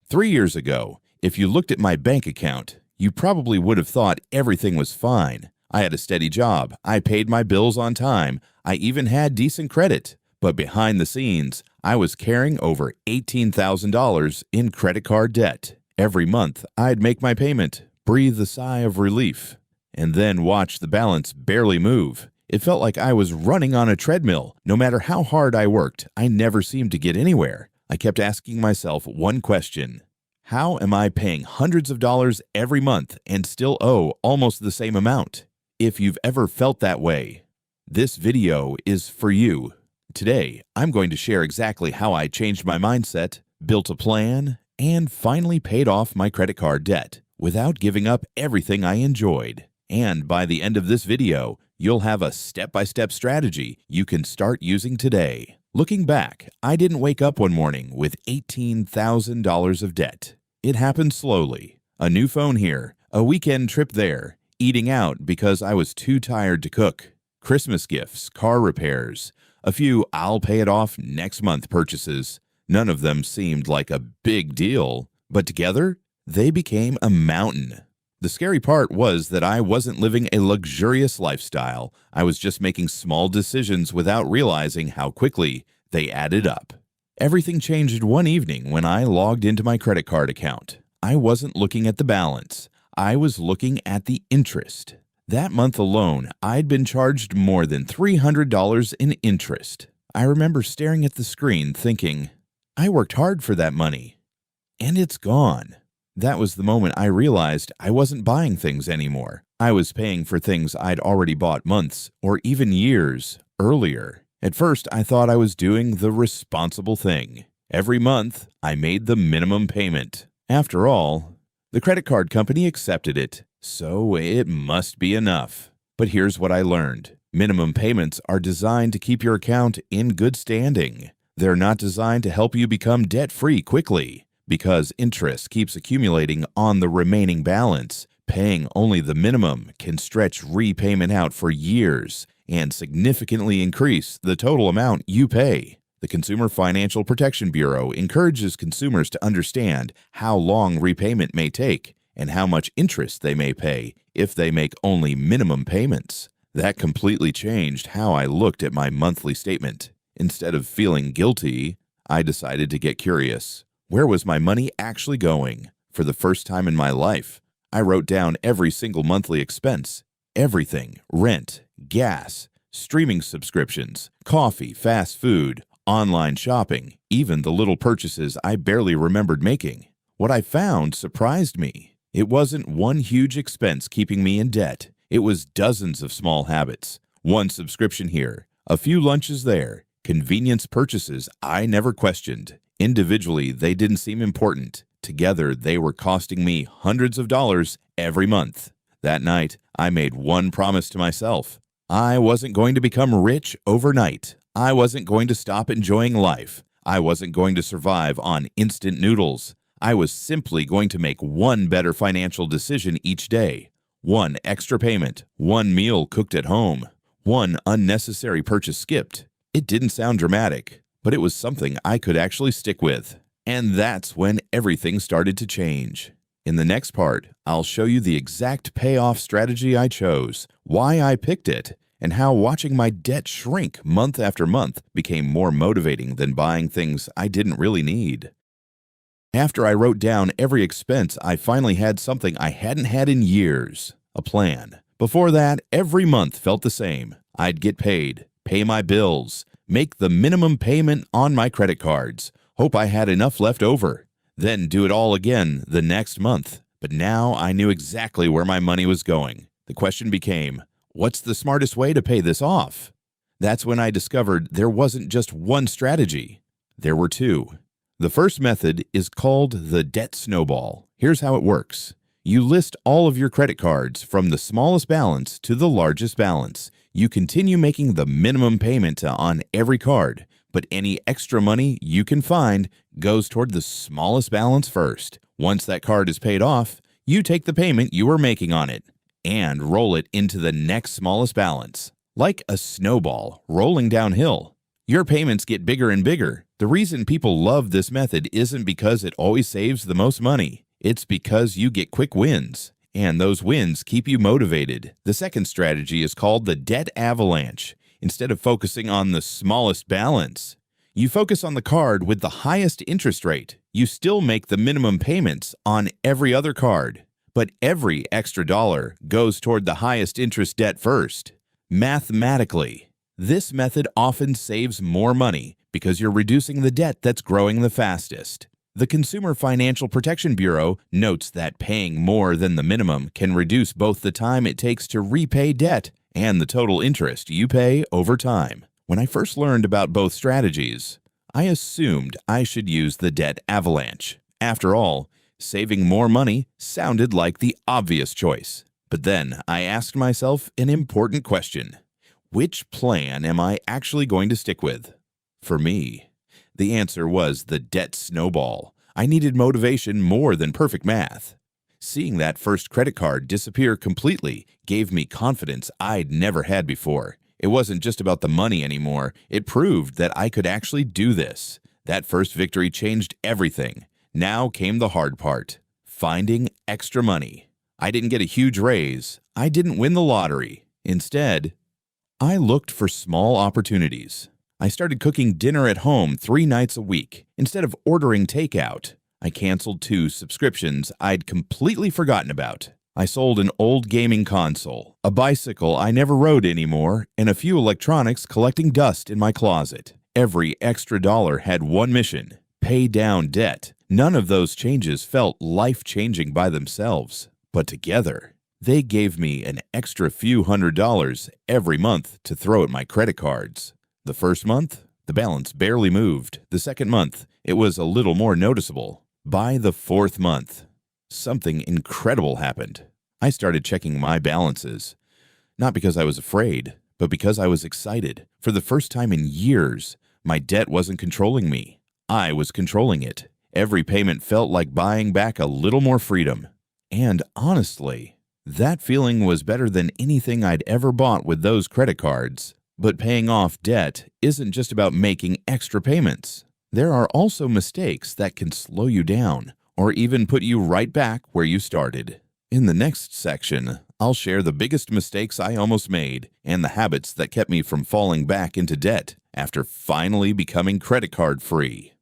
3 years ago, if you looked at my bank account, you probably would have thought everything was fine. I had a steady job, I paid my bills on time, I even had decent credit. But behind the scenes, I was carrying over $18,000 in credit card debt. Every month, I'd make my payment, breathe a sigh of relief, and then watch the balance barely move. It felt like I was running on a treadmill. No matter how hard I worked, I never seemed to get anywhere. I kept asking myself one question: how am I paying hundreds of dollars every month and still owe almost the same amount? If you've ever felt that way, this video is for you. Today, I'm going to share exactly how I changed my mindset, built a plan, and finally paid off my credit card debt without giving up everything I enjoyed. And by the end of this video, you'll have a step-by-step strategy you can start using today. Looking back, I didn't wake up one morning with $18,000 of debt. It happened slowly. A new phone here, a weekend trip there, eating out because I was too tired to cook, Christmas gifts, car repairs, a few I'll pay it off next month purchases. None of them seemed like a big deal, but together, they became a mountain. The scary part was that I wasn't living a luxurious lifestyle. I was just making small decisions without realizing how quickly they added up. Everything changed one evening when I logged into my credit card account. I wasn't looking at the balance. I was looking at the interest. That month alone, I'd been charged more than $300 in interest. I remember staring at the screen thinking, I worked hard for that money, and it's gone. That was the moment I realized I wasn't buying things anymore. I was paying for things I'd already bought months or even years earlier. At first, I thought I was doing the responsible thing. Every month, I made the minimum payment. After all, the credit card company accepted it, so it must be enough. But here's what I learned. Minimum payments are designed to keep your account in good standing. They're not designed to help you become debt-free quickly. Because interest keeps accumulating on the remaining balance, paying only the minimum can stretch repayment out for years and significantly increase the total amount you pay. The Consumer Financial Protection Bureau encourages consumers to understand how long repayment may take and how much interest they may pay if they make only minimum payments. That completely changed how I looked at my monthly statement. Instead of feeling guilty, I decided to get curious. Where was my money actually going? For the first time in my life, I wrote down every single monthly expense. Everything: rent, gas, streaming subscriptions, coffee, fast food, online shopping, even the little purchases I barely remembered making. What I found surprised me. It wasn't one huge expense keeping me in debt. It was dozens of small habits. One subscription here, a few lunches there, convenience purchases I never questioned. Individually, they didn't seem important. Together, they were costing me hundreds of dollars every month. That night, I made one promise to myself. I wasn't going to become rich overnight. I wasn't going to stop enjoying life. I wasn't going to survive on instant noodles. I was simply going to make one better financial decision each day. One extra payment, one meal cooked at home, one unnecessary purchase skipped. It didn't sound dramatic, but it was something I could actually stick with. And that's when everything started to change. In the next part, I'll show you the exact payoff strategy I chose, why I picked it, and how watching my debt shrink month after month became more motivating than buying things I didn't really need. After I wrote down every expense, I finally had something I hadn't had in years: a plan. Before that, every month felt the same. I'd get paid, pay my bills, make the minimum payment on my credit cards, hope I had enough left over, then do it all again the next month. But now I knew exactly where my money was going. The question became, what's the smartest way to pay this off? That's when I discovered there wasn't just one strategy. There were two. The first method is called the Debt Snowball. Here's how it works. You list all of your credit cards from the smallest balance to the largest balance. You continue making the minimum payment on every card, but any extra money you can find goes toward the smallest balance first. Once that card is paid off, you take the payment you were making on it and roll it into the next smallest balance. Like a snowball rolling downhill, your payments get bigger and bigger. The reason people love this method isn't because it always saves the most money. It's because you get quick wins, and those wins keep you motivated. The second strategy is called the debt avalanche. Instead of focusing on the smallest balance, you focus on the card with the highest interest rate. You still make the minimum payments on every other card, but every extra dollar goes toward the highest interest debt first. Mathematically, this method often saves more money because you're reducing the debt that's growing the fastest. The Consumer Financial Protection Bureau notes that paying more than the minimum can reduce both the time it takes to repay debt and the total interest you pay over time. When I first learned about both strategies, I assumed I should use the debt avalanche. After all, saving more money sounded like the obvious choice. But then I asked myself an important question. Which plan am I actually going to stick with? For me, the answer was the debt snowball. I needed motivation more than perfect math. Seeing that first credit card disappear completely gave me confidence I'd never had before. It wasn't just about the money anymore. It proved that I could actually do this. That first victory changed everything. Now came the hard part, finding extra money. I didn't get a huge raise. I didn't win the lottery. Instead, I looked for small opportunities. I started cooking dinner at home 3 nights a week instead of ordering takeout. I canceled 2 subscriptions I'd completely forgotten about. I sold an old gaming console, a bicycle I never rode anymore, and a few electronics collecting dust in my closet. Every extra dollar had one mission: pay down debt. None of those changes felt life-changing by themselves, but together, they gave me an extra few $100s every month to throw at my credit cards. The first month, the balance barely moved. The second month, it was a little more noticeable. By the 4th month, something incredible happened. I started checking my balances, not because I was afraid, but because I was excited. For the first time in years, my debt wasn't controlling me. I was controlling it. Every payment felt like buying back a little more freedom. And honestly, that feeling was better than anything I'd ever bought with those credit cards. But paying off debt isn't just about making extra payments. There are also mistakes that can slow you down or even put you right back where you started. In the next section, I'll share the biggest mistakes I almost made and the habits that kept me from falling back into debt after finally becoming credit card free.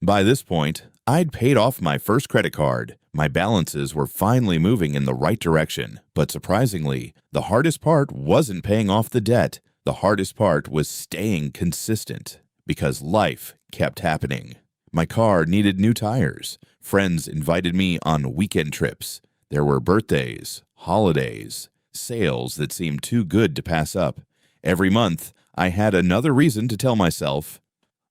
By this point, I'd paid off my first credit card. My balances were finally moving in the right direction. But surprisingly, the hardest part wasn't paying off the debt. The hardest part was staying consistent because life kept happening. My car needed new tires. Friends invited me on weekend trips. There were birthdays, holidays, sales that seemed too good to pass up. Every month, I had another reason to tell myself,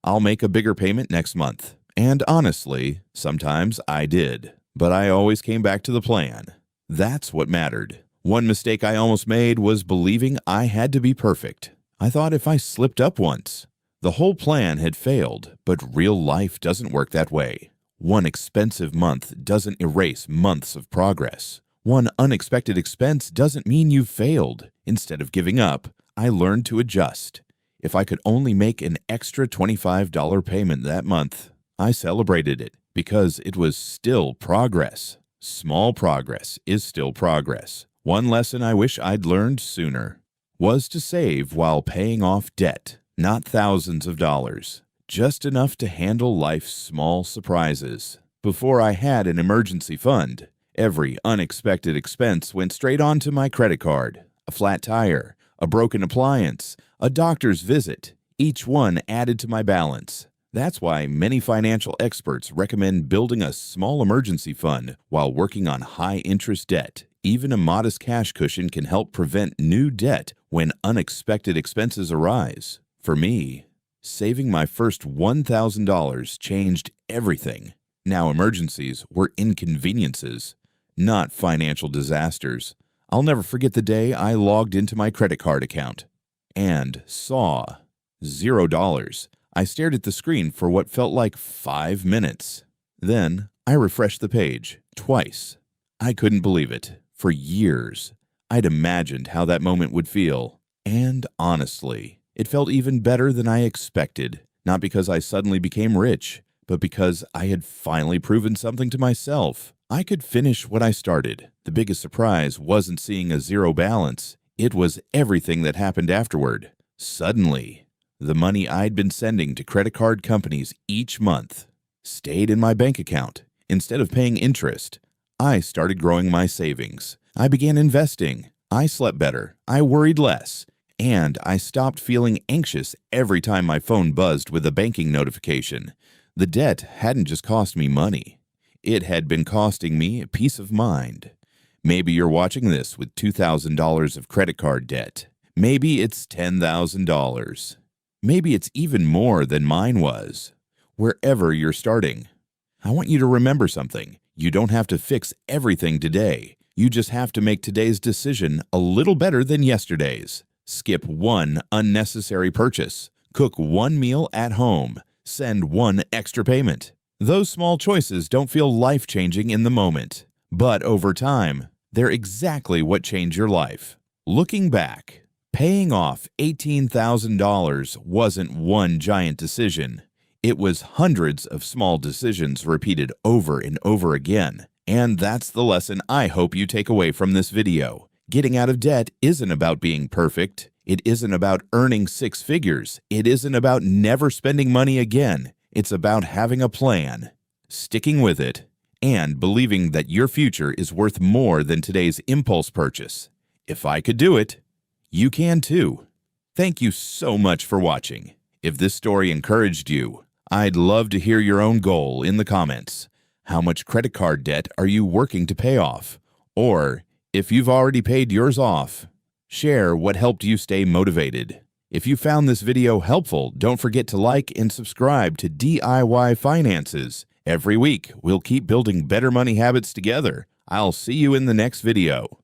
I'll make a bigger payment next month. And honestly, sometimes I did. But I always came back to the plan. That's what mattered. One mistake I almost made was believing I had to be perfect. I thought if I slipped up once, the whole plan had failed, but real life doesn't work that way. One expensive month doesn't erase months of progress. One unexpected expense doesn't mean you've failed. Instead of giving up, I learned to adjust. If I could only make an extra $25 payment that month, I celebrated it because it was still progress. Small progress is still progress. One lesson I wish I'd learned sooner was to save while paying off debt, not thousands of dollars, just enough to handle life's small surprises. Before I had an emergency fund, every unexpected expense went straight onto my credit card. A flat tire, a broken appliance, a doctor's visit, each one added to my balance. That's why many financial experts recommend building a small emergency fund while working on high-interest debt. Even a modest cash cushion can help prevent new debt when unexpected expenses arise. For me, saving my first $1,000 changed everything. Now emergencies were inconveniences, not financial disasters. I'll never forget the day I logged into my credit card account and saw $0. I stared at the screen for what felt like 5 minutes. Then I refreshed the page twice. I couldn't believe it. For years, I'd imagined how that moment would feel. And honestly, it felt even better than I expected. Not because I suddenly became rich, but because I had finally proven something to myself. I could finish what I started. The biggest surprise wasn't seeing a zero balance. It was everything that happened afterward. Suddenly, the money I'd been sending to credit card companies each month stayed in my bank account. Instead of paying interest, I started growing my savings. I began investing. I slept better. I worried less. And I stopped feeling anxious every time my phone buzzed with a banking notification. The debt hadn't just cost me money. It had been costing me peace of mind. Maybe you're watching this with $2,000 of credit card debt. Maybe it's $10,000. Maybe it's even more than mine was. Wherever you're starting, I want you to remember something. You don't have to fix everything today. You just have to make today's decision a little better than yesterday's. Skip one unnecessary purchase. Cook one meal at home. Send one extra payment. Those small choices don't feel life-changing in the moment, but over time, they're exactly what change your life. Looking back, paying off $18,000 wasn't one giant decision. It was hundreds of small decisions repeated over and over again. And that's the lesson I hope you take away from this video. Getting out of debt isn't about being perfect. It isn't about earning six figures. It isn't about never spending money again. It's about having a plan, sticking with it, and believing that your future is worth more than today's impulse purchase. If I could do it, you can too. Thank you so much for watching. If this story encouraged you, I'd love to hear your own goal in the comments. How much credit card debt are you working to pay off? Or, if you've already paid yours off, share what helped you stay motivated. If you found this video helpful, don't forget to like and subscribe to DIY Finances. Every week, we'll keep building better money habits together. I'll see you in the next video.